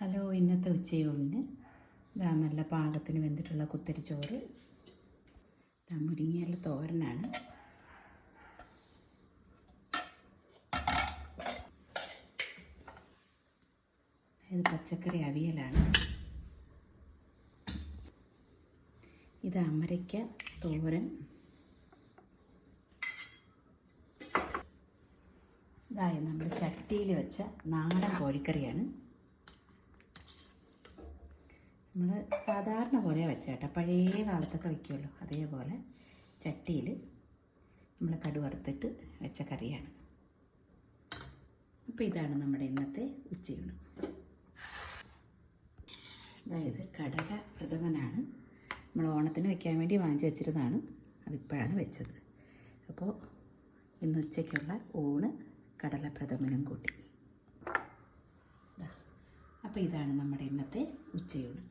Hello, ഇന്നത്തെ ഉച്ചയൂണിന് ഇതാ നല്ല പാകത്തിന് വെന്തിട്ടുള്ള കുത്തരിച്ചോറ്, മുരിങ്ങയില തോരനാണ്. ഇത് പച്ചക്കറി അവിയലാണ്. ഇത് അമരയ്ക്ക തോരൻ. ഇതായി നമ്മൾ ചട്ടിയിൽ വെച്ച നാടൻ കോഴിക്കറിയാണ്. നമ്മൾ സാധാരണ പോലെ വെച്ചേട്ടാ, പഴയ കാലത്തൊക്കെ വയ്ക്കുമല്ലോ അതേപോലെ ചട്ടിയിൽ നമ്മൾ കടുവറുത്തിട്ട് വെച്ച കറിയാണ്. അപ്പോൾ ഇതാണ് നമ്മുടെ ഇന്നത്തെ ഉച്ചയൂണ്. അതായത് കടല പ്രഥമനാണ്. നമ്മൾ ഓണത്തിന് വയ്ക്കാൻ വേണ്ടി വാങ്ങിച്ച് വെച്ചിരുന്നതാണ്, അതിപ്പോഴാണ് വെച്ചത്. അപ്പോൾ ഇന്ന് ഉച്ചയ്ക്കുള്ള ഊണ് കടല പ്രഥമനും കൂട്ടി. അപ്പോൾ ഇതാണ് നമ്മുടെ ഇന്നത്തെ ഉച്ചയൂണ്.